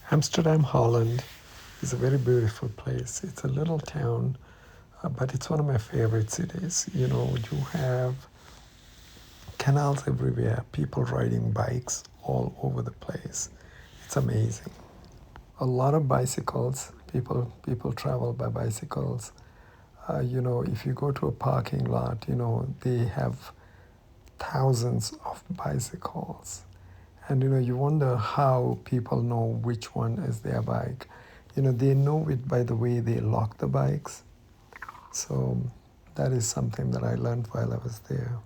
Amsterdam, Holland is a very beautiful place. It's a little town, but it's one of my favorite cities. You have canals everywhere, people riding bikes all over the place. It's amazing. A lot of bicycles. People travel by bicycles. If you go to a parking lot, they have thousands of bicycles. And you wonder how people know which one is their bike. They know it by the way they lock the bikes. So that is something that I learned while I was there.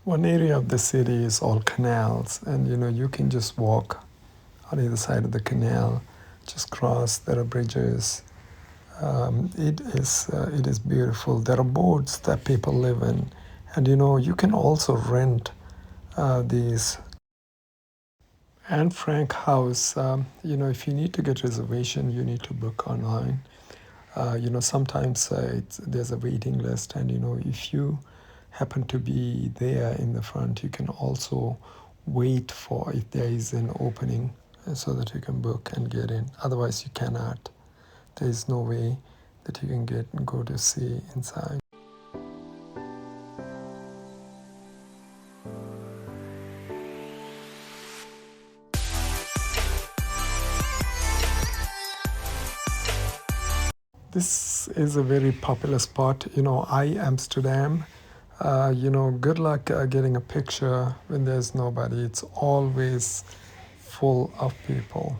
One area of the city is all canals, and you can just walk on either side of the canal, just cross. There are bridges. It is beautiful. There are boats that people live in, and you can also rent these. Anne Frank House. If you need to get reservation, you need to book online. Sometimes there's a waiting list, and if you happen to be there in the front, you can also wait for if there is an opening so that you can book and get in. Otherwise, you cannot. There is no way that you can get and go to see inside. This is a very popular spot. Amsterdam. Good luck getting a picture when there's nobody. It's always full of people.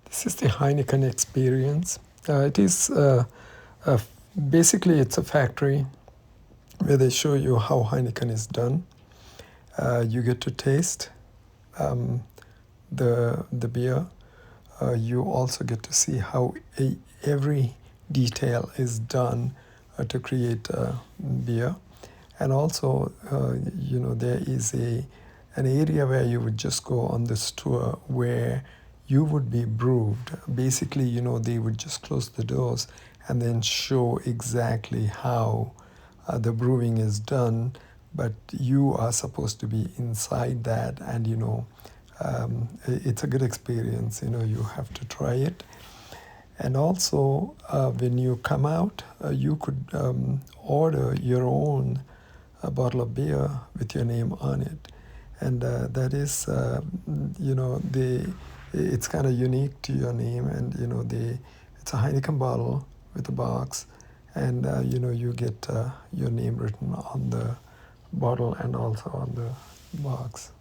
This is the Heineken Experience. It is basically it's a factory where they show you how Heineken is done. You get to taste the beer. You also get to see how every detail is done to create beer. And also, there is an area where you would just go on this tour where you would be brewed. Basically, they would just close the doors and then show exactly how the brewing is done. But you are supposed to be inside that, and it's a good experience. You have to try it. And also, when you come out, you could order your own bottle of beer with your name on it, and that is, it's kind of unique to your name, and it's a Heineken bottle with a box, and you get your name written on the bottle and also on the box.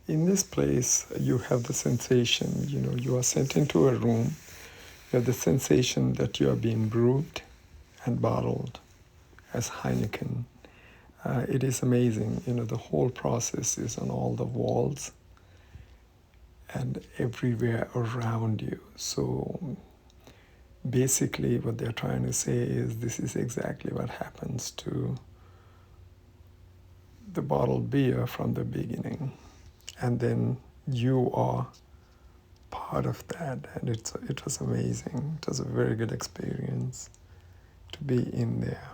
In this place, you have the sensation, you are sent into a room, you have the sensation that you are being brewed and bottled as Heineken. It is amazing, the whole process is on all the walls and everywhere around you. So basically what they're trying to say is this is exactly what happens to the bottled beer from the beginning. And then you are part of that, and it was amazing. It was a very good experience to be in there.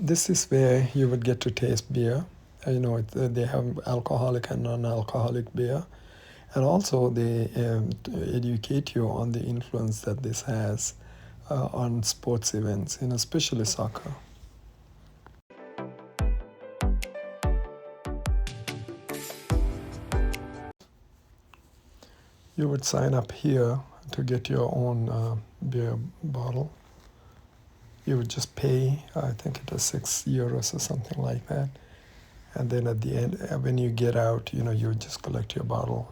This is where you would get to taste beer. They have alcoholic and non-alcoholic beer. And also they educate you on the influence that this has on sports events, especially soccer. You would sign up here to get your own beer bottle. You would just pay, I think it was €6 or something like that. And then at the end, when you get out, you would just collect your bottle.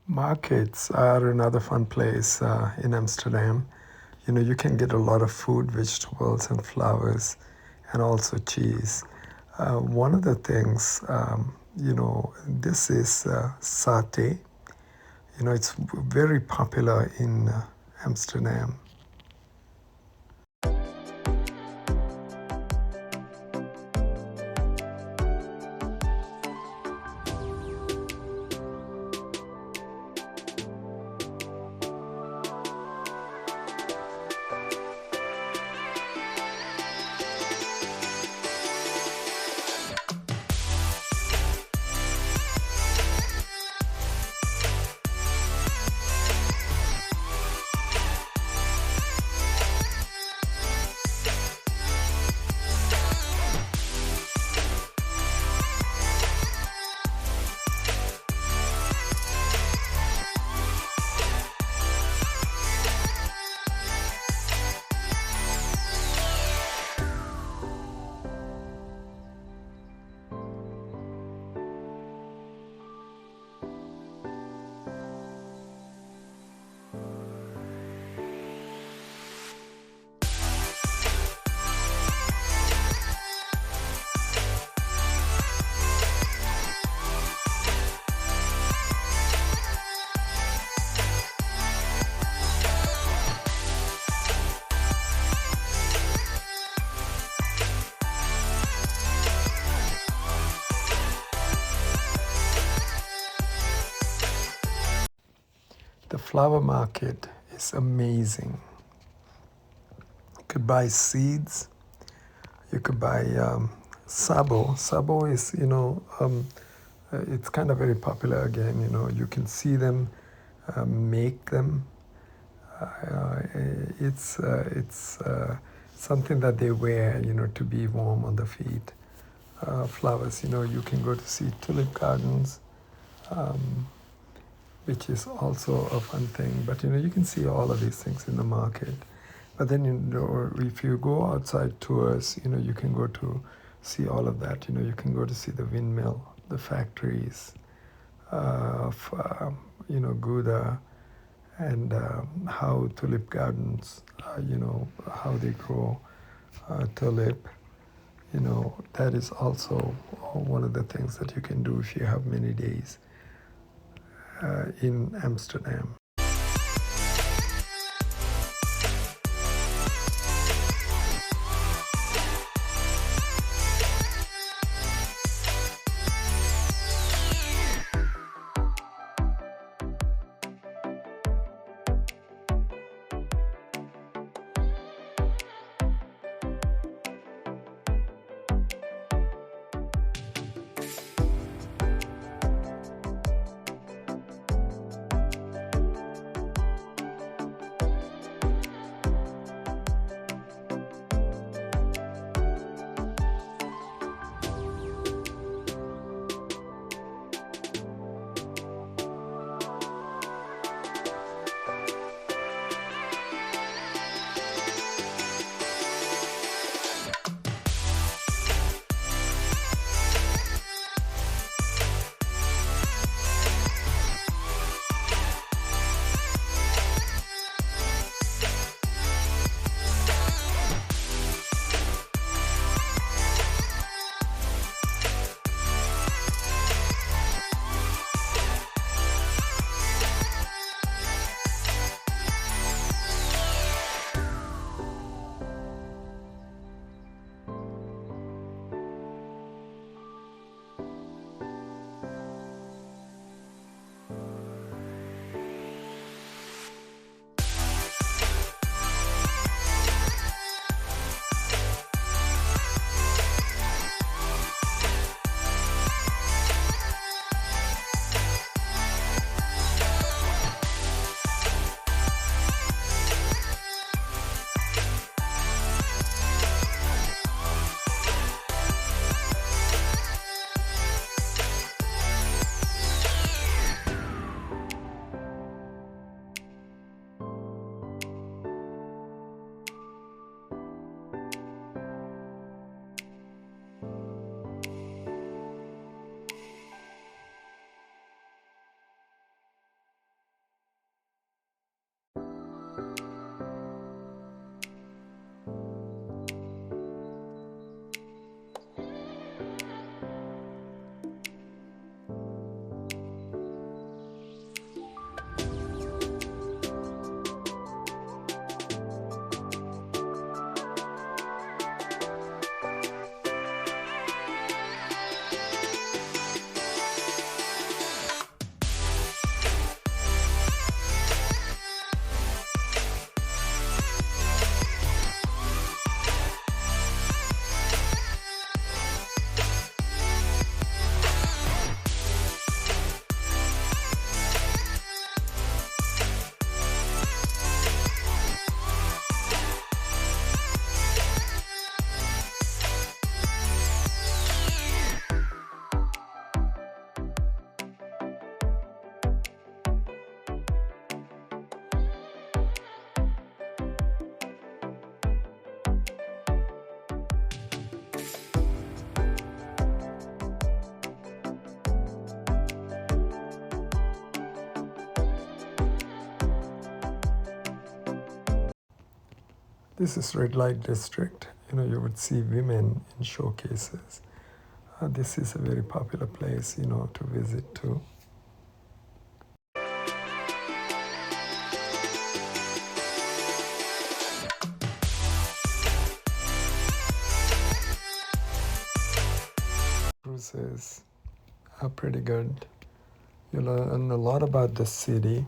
Markets are another fun place in Amsterdam. You can get a lot of food, vegetables, and flowers, and also cheese. One of the things, this is satay. It's very popular in Amsterdam. The flower market is amazing. You could buy seeds. You could buy sabo. Sabo is, it's kind of very popular again. You can see them make them. It's something that they wear, to be warm on the feet. Flowers, you can go to see tulip gardens, which is also a fun thing. But you can see all of these things in the market. But then if you go outside tours, you can go to see all of that. You can go to see the windmill, the factories of Gouda, and how tulip gardens, how they grow tulip. That is also one of the things that you can do if you have many days in Amsterdam. This is red light district. You would see women in showcases. This is a very popular place, to visit too. Cruises are pretty good. You learn a lot about the city.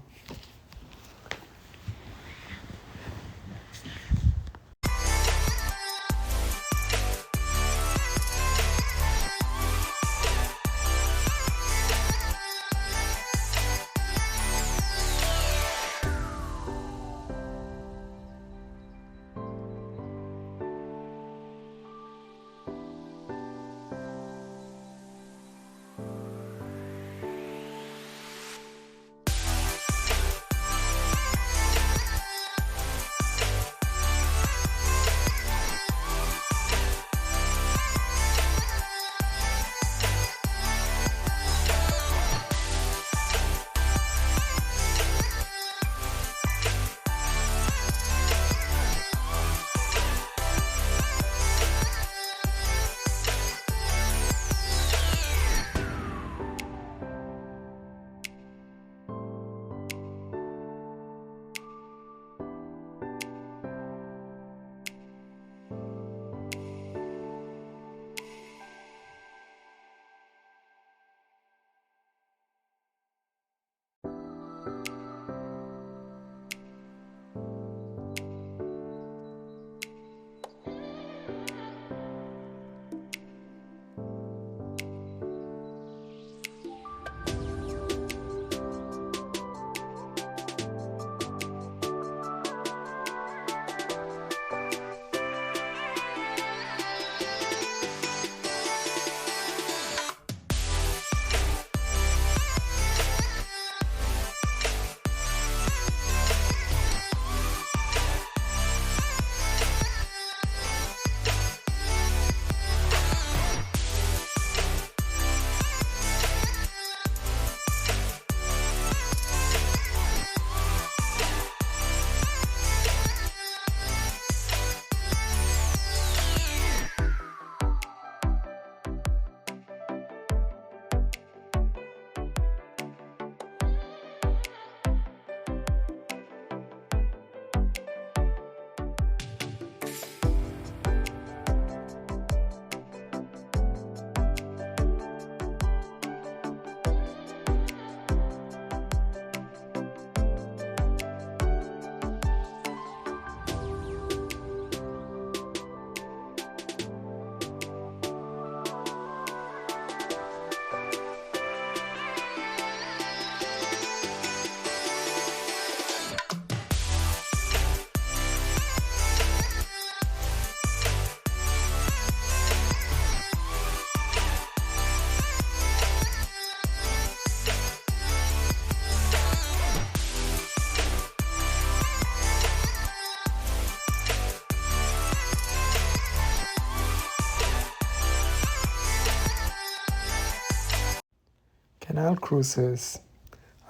Canal cruises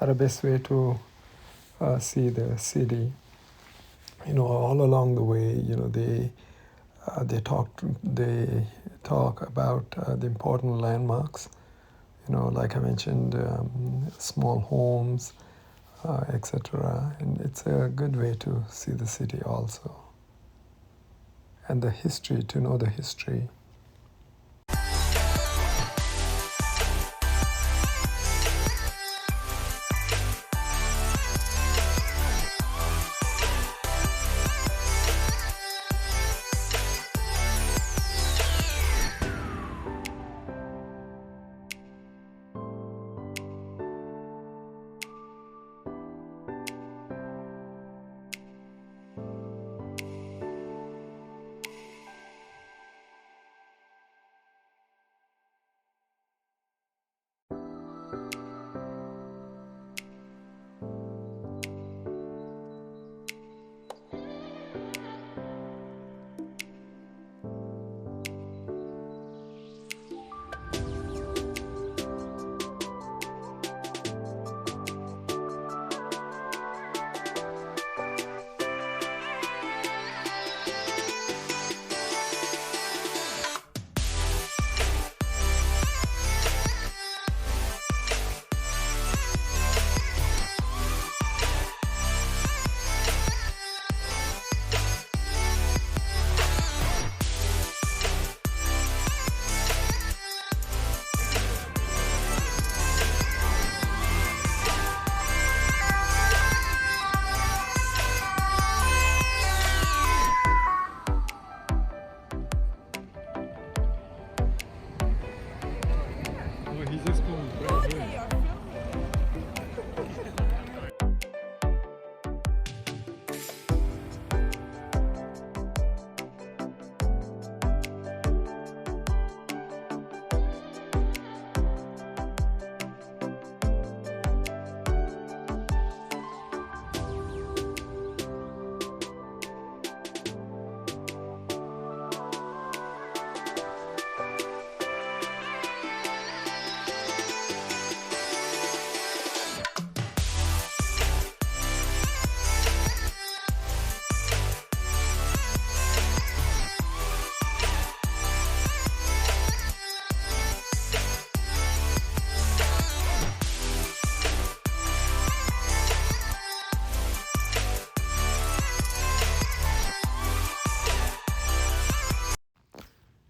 are the best way to see the city. All along the way, they talk about the important landmarks. Like I mentioned, small homes, etc. And it's a good way to see the city also, and the history, to know the history.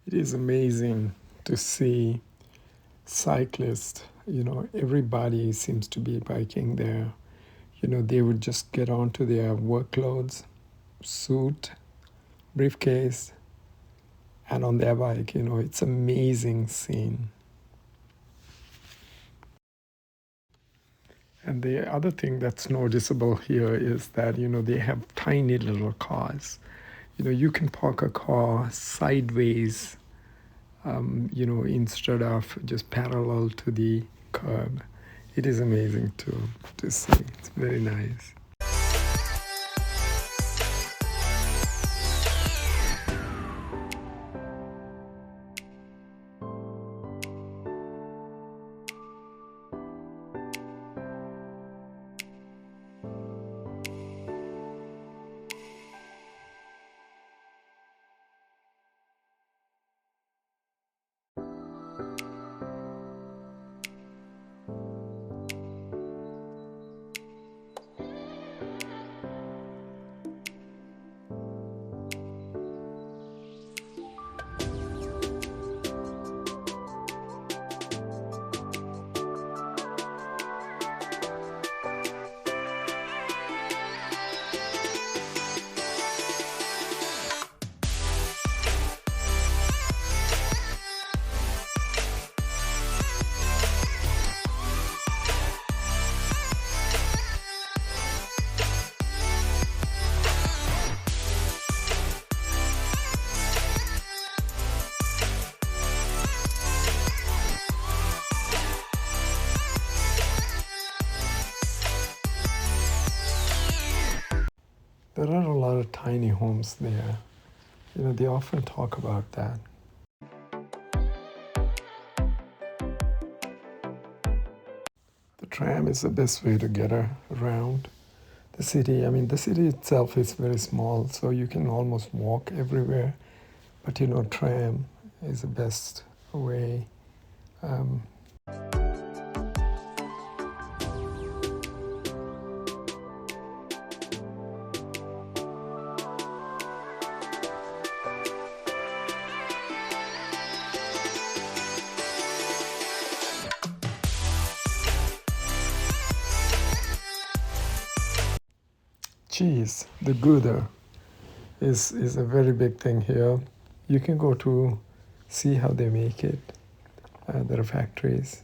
It is amazing to see cyclists. Everybody seems to be biking there. they would just get onto their workloads, suit, briefcase, and on their bike. It's amazing scene. And the other thing that's noticeable here is that, they have tiny little cars. You can park a car sideways, instead of just parallel to the curb. It is amazing to see. It's very nice. There are a lot of tiny homes there. They often talk about that. The tram is the best way to get around the city. I mean, the city itself is very small, so you can almost walk everywhere. But tram is the best way. Cheese, the Gouda, is a very big thing here. You can go to see how they make it. There are factories.